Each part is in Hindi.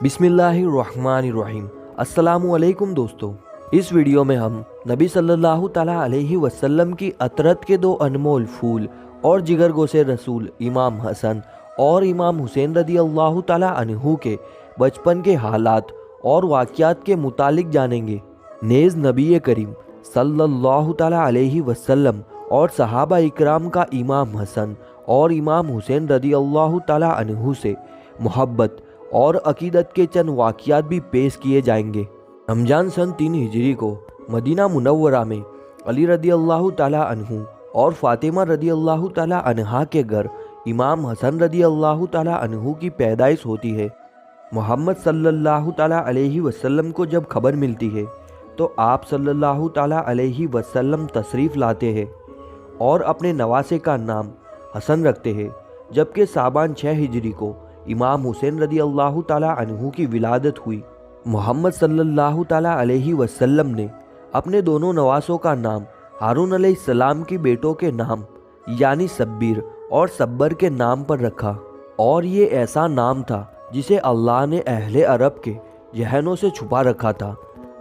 बिस्मिल्लाहिर्रहमानिर्रहीम। अस्सलामुअलैकुम दोस्तों, इस वीडियो में हम नबी सल्लल्लाहु ताला अलैहि वसल्लम की अतरत के दो अनमोल फूल और जिगर गोसे रसूल इमाम हसन और इमाम हुसैन रदी अल्लाह ताला अन्हु के बचपन के हालात और वाक़यात के मुतालिक जानेंगे। नेज़ नबी करीम सल्लल्लाहु ताला अलैहि वसल्लम और सहाबा इकराम का इमाम हसन और इमाम हुसैन रदी अल्लाह ताला अन्हु से मोहब्बत और अकीदत के चंद वाक़यात भी पेश किए जाएंगे। रमजान सन 3 हिजरी को मदीना मुनव्वरा में अली रदी अल्लाह ताला अन्हु और फ़ातिमा रदी अल्लाह ताला अन्हा के घर इमाम हसन रदी अल्लाह ताला अन्हु की पैदाइश होती है। मोहम्मद सल्लल्लाहु ताला अलैहि वसल्लम को जब खबर मिलती है तो आप सल्लल्लाहु ताला अलैहि वसल्लम तशरीफ़ लाते हैं और अपने नवासे का नाम हसन रखते हैं, जबकि साबान 6 हिजरी को इमाम हुसैन रदी अल्लाह ताला अन्हु की विलादत हुई। मोहम्मद सल्लल्लाहु ताला अलैहि वसल्लम ने अपने दोनों नवासों का नाम हारून अलैहिस्सलाम की बेटों के नाम यानी सब्बीर और सब्बर के नाम पर रखा, और ये ऐसा नाम था जिसे अल्लाह ने अहले अरब के जहनों से छुपा रखा था।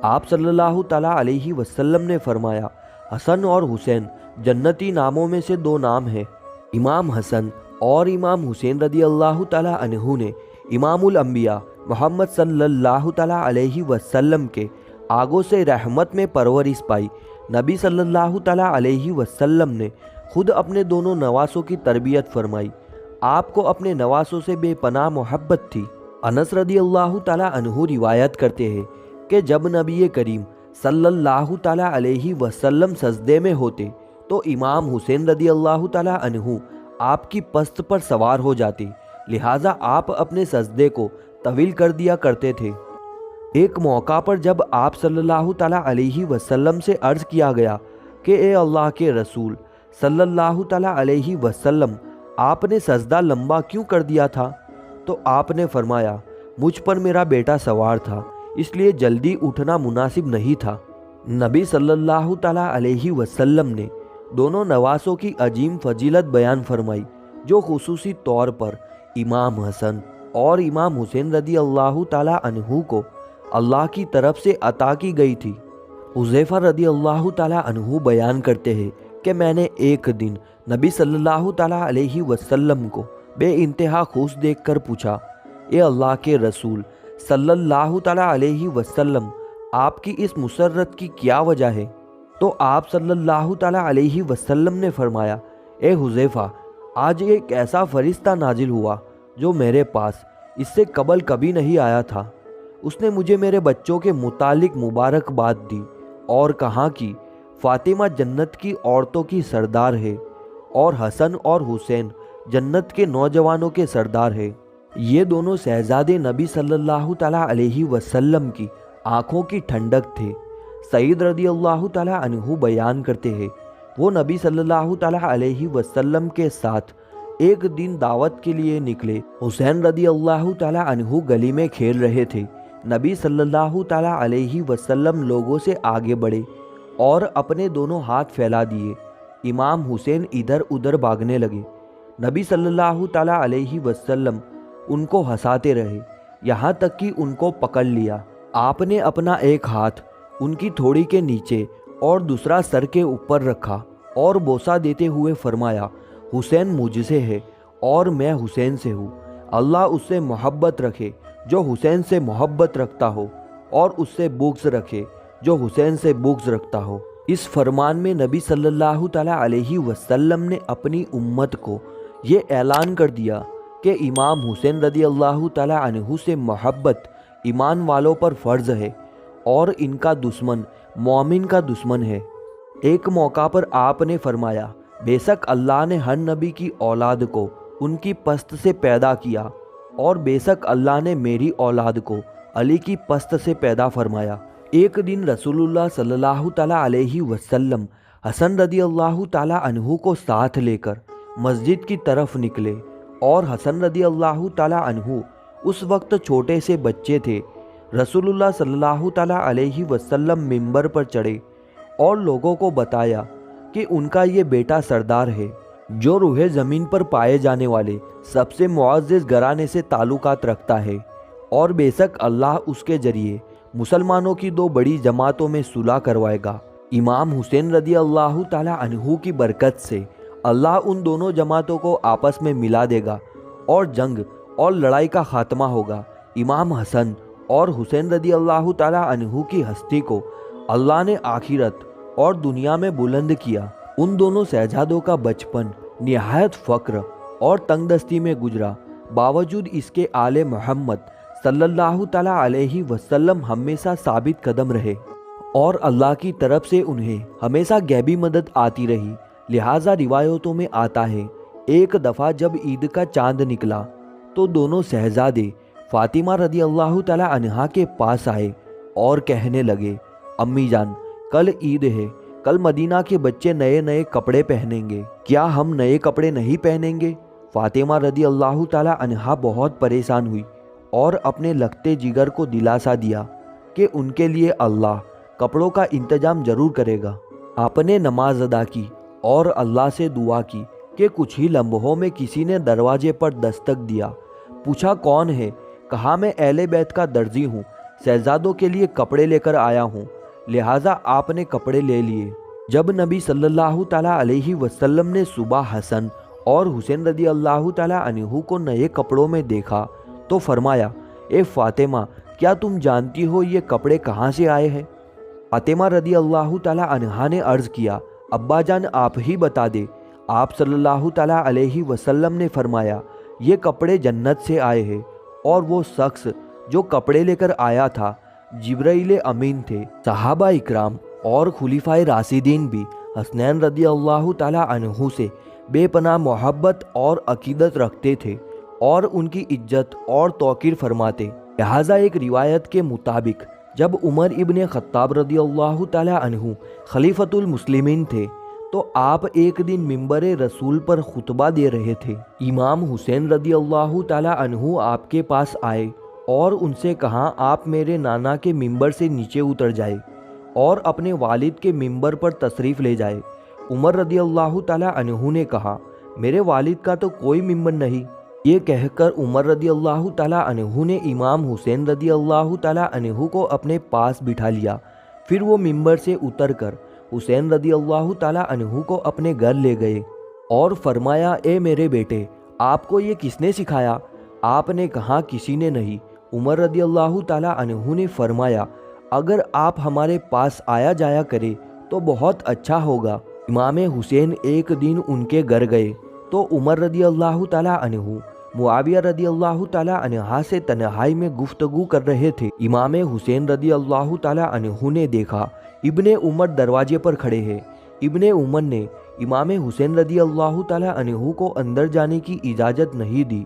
आप सल्लल्लाहु ताला अलैहि वसल्लम ने फरमाया, हसन और हुसैन जन्नती नामों में से दो नाम हैं। इमाम हसन और इमाम हुसैन रदी अल्लाह ताला अन्हु ने इमामुल अंबिया मोहम्मद सल्लल्लाहु ताला अलैहि वसल्लम के आगों से रहमत में परवरिश पाई। नबी सल्लल्लाहु ताला अलैहि वसल्लम ने खुद अपने दोनों नवासों की तरबियत फरमाई। आपको अपने नवासों से बेपनाह मोहब्बत थी। अनस रदी अल्लाह ताला अन्हु रिवायत करते हैं कि जब नबी करीम सल्लल्लाहु ताला अलैहि वसल्लम सजदे में होते तो इमाम हुसैन रदी अल्लाह ताला अन्हु आपकी पस्त पर सवार हो जाती, लिहाजा आप अपने सजदे को तवील कर दिया करते थे। एक मौका पर जब आप सल्लल्लाहु ताला अलैहि वसल्लम से अर्ज़ किया गया कि ए अल्लाह के रसूल सल्लल्लाहु ताला अलैहि वसल्लम, आपने सजदा लंबा क्यों कर दिया था? तो आपने फरमाया, मुझ पर मेरा बेटा सवार था, इसलिए जल्दी उठना मुनासिब नहीं था। नबी सल्लल्लाहु ताला अलैहि वसल्लम ने दोनों नवासों की अजीम फजीलत बयान फरमाई, जो खुसूसी तौर पर इमाम हसन और इमाम हुसैन रदी अल्लाह ताला अन्हु को अल्लाह की तरफ से अता की गई थी। हुज़ैफ़ा रदी अल्लाह ताला अन्हु बयान करते हैं कि मैंने एक दिन नबी सल्लल्लाहु ताला अलैहि वसल्लम को बेइंतहा खुश देखकर पूछा, ए अल्लाह के रसूल सल्लल्लाहु ताला अलैहि वसल्लम, आपकी इस मुसर्रत की क्या वजह है? तो आप सल्लल्लाहु ताला अलैहि वसल्लम ने फरमाया, ए हुज़ैफ़ा, आज एक ऐसा फरिश्ता नाजिल हुआ जो मेरे पास इससे कबल कभी नहीं आया था। उसने मुझे मेरे बच्चों के मुतालिक मुबारकबाद दी और कहा कि फ़ातिमा जन्नत की औरतों की सरदार है और हसन और हुसैन जन्नत के नौजवानों के सरदार है। ये दोनों शहजादे नबी सल्लल्लाहु ताला अलैहि वसल्लम की आँखों की ठंडक थे। सईद रदी अल्लाह ताला अन्हु बयान करते हैं, वो नबी सल्लल्लाहु ताला अलैहि वसल्लम के साथ एक दिन दावत के लिए निकले। हुसैन रदी अल्लाह ताला अन्हु गली में खेल रहे थे। नबी सल्लल्लाहु ताला अलैहि वसल्लम लोगों से आगे बढ़े और अपने दोनों हाथ फैला दिए। इमाम हुसैन इधर उधर भागने लगे। नबी सल्लल्लाहु ताला अलैहि वसल्लम उनको हंसाते रहे, यहाँ तक कि उनको पकड़ लिया। आपने अपना एक हाथ उनकी थोड़ी के नीचे और दूसरा सर के ऊपर रखा और बोसा देते हुए फरमाया, हुसैन मुझसे है और मैं हुसैन से हूँ। अल्लाह उससे मोहब्बत रखे जो हुसैन से मोहब्बत रखता हो, और उससे बुग़्ज़ रखे जो हुसैन से बुग़्ज़ रखता हो। इस फरमान में नबी सल्लल्लाहु ताला अलैहि वसल्लम ने अपनी उम्मत को ये ऐलान कर दिया कि इमाम हुसैन रदी अल्लाह ताला अन्हु से मोहब्बत ईमान वालों पर फ़र्ज़ है और इनका दुश्मन मोमिन का दुश्मन है। एक मौका पर आपने फरमाया, बेशक अल्लाह ने हर नबी की औलाद को उनकी पस्त से पैदा किया, और बेशक अल्लाह ने मेरी औलाद को अली की पस्त से पैदा फरमाया। एक दिन रसूलुल्लाह सल्लल्लाहु ताला अलैहि वसल्लम हसन रदी अल्लाह ताला अन्हु को साथ लेकर मस्जिद की तरफ निकले, और हसन रदी अल्लाह ताला अन्हु उस वक्त छोटे से बच्चे थे। रसूलुल्लाह सल्लल्लाहु ताला अलैहि वसल्लम मिंबर पर चढ़े और लोगों को बताया कि उनका ये बेटा सरदार है, जो रूहे ज़मीन पर पाए जाने वाले सबसे मुअज़्ज़ज़ घराने से ताल्लुकात रखता है और बेशक अल्लाह उसके जरिए मुसलमानों की दो बड़ी जमातों में सुलह करवाएगा। इमाम हुसैन रदी अल्लाह ताला अन्हु की बरकत से अल्लाह उन दोनों जमातों को आपस में मिला देगा और जंग और लड़ाई का खात्मा होगा। इमाम हसन और हुसैन रदी अल्लाह ताला अन्हु की हस्ती को अल्लाह ने आखिरत और दुनिया में बुलंद किया। उन दोनों शहजादों का बचपन निहायत फ़क्र और तंगदस्ती में गुजरा। बावजूद इसके आले मोहम्मद सल्लल्लाहु ताला अलैहि वसल्लम हमेशा साबित कदम रहे और अल्लाह की तरफ से उन्हें हमेशा गैबी मदद आती रही। लिहाजा रिवायतों में आता है, एक दफ़ा जब ईद का चांद निकला तो दोनों शहजादे फातिमा रदी अल्लाह ताला अन्हा के पास आए और कहने लगे, अम्मी जान, कल ईद है, कल मदीना के बच्चे नए नए कपड़े पहनेंगे, क्या हम नए कपड़े नहीं पहनेंगे? फातिमा रदी अल्लाह ताला अन्हा बहुत परेशान हुई और अपने लगते जिगर को दिलासा दिया कि उनके लिए अल्लाह कपड़ों का इंतजाम जरूर करेगा। आपने नमाज अदा की और अल्लाह से दुआ की कि कुछ ही लम्हों में किसी ने दरवाजे पर दस्तक दिया। पूछा, कौन है? कहा, मैं अहले बैत का दर्जी हूँ, शहजादों के लिए कपड़े लेकर आया हूँ। लिहाजा आपने कपड़े ले लिए। जब नबी सल्लल्लाहु ताला अलैहि वसल्लम ने सुबह हसन और हुसैन रदी अल्लाह ताला अन्हु को नए कपड़ों में देखा तो फरमाया, ए फातिमा, क्या तुम जानती हो ये कपड़े कहाँ से आए हैं? फातिमा रदी अल्लाह ताला अन्हा ने अर्ज़ किया, अब्बा जान आप ही बता दे। आप सल्लल्लाहु ताला अलैहि वसल्लम ने फरमाया, ये कपड़े जन्नत से आए हैं और वो शख्स जो कपड़े लेकर आया था जिब्राइल अमीन थे। सहाबा इकराम और खुलीफाए राशिदीन भी हसनैन रदी अल्लाह ताला अन्हु से बेपनाह मोहब्बत और अकीदत रखते थे और उनकी इज्जत और तौकीर फरमाते। लिहाजा एक रिवायत के मुताबिक जब उमर इब्ने खत्ताब रदी अल्लाह ताला अन्हु खलीफतुल मुस्लिमीन थे तो आप एक दिन मिंबरे रसूल पर खुतबा दे रहे थे। इमाम हुसैन रदी अल्लाह ताला अन्हु आपके पास आए और उनसे कहा, आप मेरे नाना के मिंबर से नीचे उतर जाए और अपने वालिद के मिंबर पर तशरीफ़ ले जाए। उमर रदी अल्लाह ताला अन्हु ने कहा, मेरे वालिद का तो कोई मिंबर नहीं। ये कहकर उमर रदी अल्लाह ताला अन्हु ने इमाम हुसैन रदी अल्लाह ताला अन्हु को अपने पास बिठा लिया। फिर वो मिंबर से उतरकर हुसैन रदी अल्लाह ताला अन्हु को अपने घर ले गए और फरमाया, ए मेरे बेटे, आपको ये किसने सिखाया? आपने कहा, किसी ने नहीं। उमर रदी अल्लाह ताला अन्हु ने फरमाया, अगर आप हमारे पास आया जाया करें तो बहुत अच्छा होगा। इमाम हुसैन एक दिन उनके घर गए तो उमर रदी अल्लाह ताला अन्हु मुआविया रदी अल्लाह ताला अन्हा से तन्हाई में गुफ्तगू कर रहे थे। इमाम हुसैन रदी अल्लाह ताला अन्हु ने देखा इब्ने उमर दरवाजे पर खड़े हैं। इब्ने उमर ने इमाम हुसैन रदी अल्लाह ताला अन्हु को अंदर जाने की इजाज़त नहीं दी,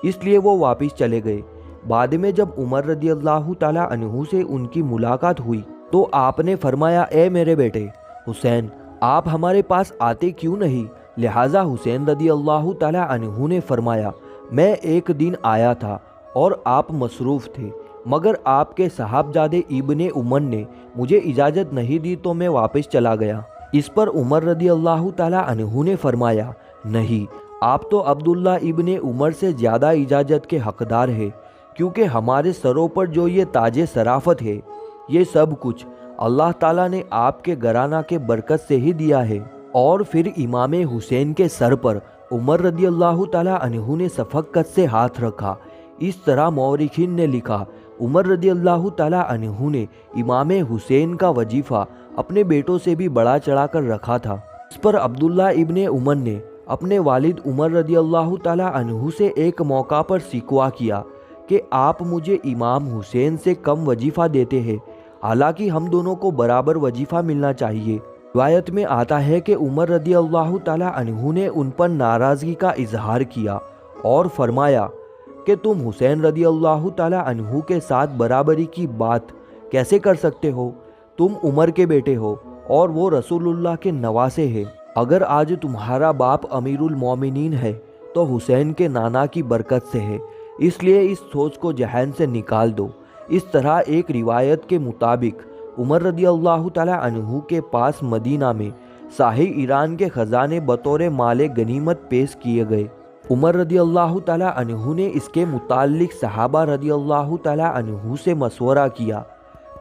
इसलिए वो वापस चले गए। बाद में जब उमर रदी अल्लाह ताला अन्हु से उनकी मुलाकात हुई तो आपने फरमाया, ए मेरे बेटे हुसैन, आप हमारे पास आते क्यों नहीं? लिहाजा हुसैन रदी अल्लाह ताला अन्हु ने फरमाया, मैं एक दिन आया था और आप मसरूफ़ थे, मगर आपके साहबजादे इब्ने उमर ने मुझे इजाज़त नहीं दी तो मैं वापस चला गया। इस पर उमर रदी अल्लाह ताला अन्हु ने फरमाया, नहीं, आप तो अब्दुल्ला इब्ने उमर से ज़्यादा इजाज़त के हकदार है, क्योंकि हमारे सरों पर जो ये ताजे सराफत है, ये सब कुछ अल्लाह ताला ने आपके घराना के बरकत से ही दिया है। और फिर इमाम हुसैन के सर पर उमर रदी अल्लाह ताला अन्हु ने शफ़क़त से हाथ रखा। इस तरह मौरिखीन ने लिखा, उमर रदी अल्लाह ताला अन्हु ने इमाम हुसैन का वजीफ़ा अपने बेटों से भी बढ़ा चढ़ा कर रखा था। इस पर अब्दुल्ला इब्ने उमर ने अपने वालिद उमर रदी अल्लाह ताला अन्हु से एक मौका पर शिकवा किया कि आप मुझे इमाम हुसैन से कम वजीफ़ा देते हैं, हालांकि हम दोनों को बराबर वजीफ़ा मिलना चाहिए। रिवायत में आता है कि उमर रदी अल्लाह ताला अन्हु ने उन पर नाराज़गी का इजहार किया और फरमाया कि तुम हुसैन रदी अल्लाह ताला अन्हु के साथ बराबरी की बात कैसे कर सकते हो? तुम उमर के बेटे हो और वो रसूलुल्लाह के नवासे हैं। अगर आज तुम्हारा बाप अमीरुल मोमिनीन है तो हुसैन के नाना की बरकत से है, इसलिए इस सोच को जहन से निकाल दो। इस तरह एक रिवायत के मुताबिक उमर रदी अल्लाह ताला अन्हु के पास मदीना में शाही ईरान के ख़जाने बतौर माले गनीमत पेश किए गए। उमर रदी अल्लाह ताला अन्हु ने इसके मुताल्लिक सहाबा रदी अल्लाह ताला अन्हु से मशवरा किया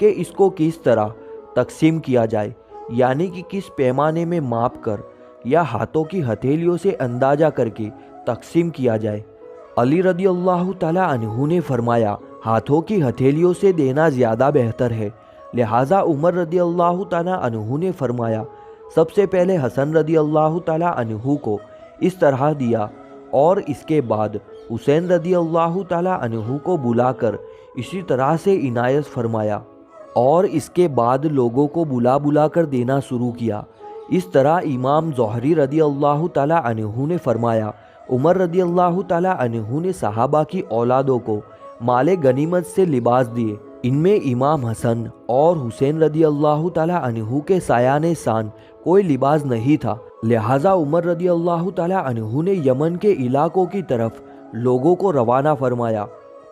कि इसको किस तरह तकसीम किया जाए, यानी कि किस पैमाने में माप कर या हाथों की हथेलियों से अंदाजा करके तकसीम किया जाए। अली रदी अल्लाह ताला अन्हु ने फरमाया, हाथों की हथेलियों से देना ज़्यादा बेहतर है। लिहाजा उमर रदी अल्लाह ताला अन्हु ने फरमाया, सबसे पहले हसन रदी अल्लाह ताला अन्हु को इस तरह दिया और इसके बाद हुसैन रदी अल्लाह ताला अन्हु को बुलाकर इसी तरह से इनायत फरमाया और इसके बाद लोगों को बुला बुला कर देना शुरू किया। इस तरह इमाम ज़ोहरी रदी अल्लाह ताला अन्हु ने फरमाया, उमर रदी अल्लाह ताला अन्हु ने सहाबा की औलादों को माले गनीमत से लिबास दिए। इनमें इमाम हसन और हुसैन रदी अल्लाह ताला अन्हु के सायाने शान कोई लिबास नहीं था। लिहाजा उमर रदी अल्लाह ताला अन्हु ने यमन के इलाकों की तरफ लोगों को रवाना फरमाया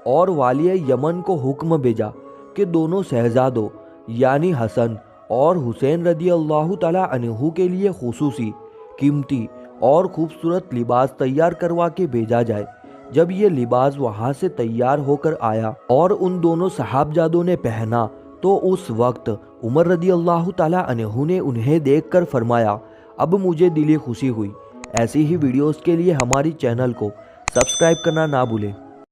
और वालिय यमन को हुक्म भेजा कि दोनों शहजादों यानी हसन और हुसैन रदी अल्लाह ताला अन्हु के लिए खुसूसी कीमती और खूबसूरत लिबास तैयार करवा के भेजा जाए। जब ये लिबास वहाँ से तैयार होकर आया और उन दोनों साहबजादों ने पहना तो उस वक्त उमर रदी अल्लाह ताला अन्हु ने उन्हें देखकर फरमाया, अब मुझे दिली खुशी हुई। ऐसी ही वीडियोस के लिए हमारी चैनल को सब्सक्राइब करना ना भूलें।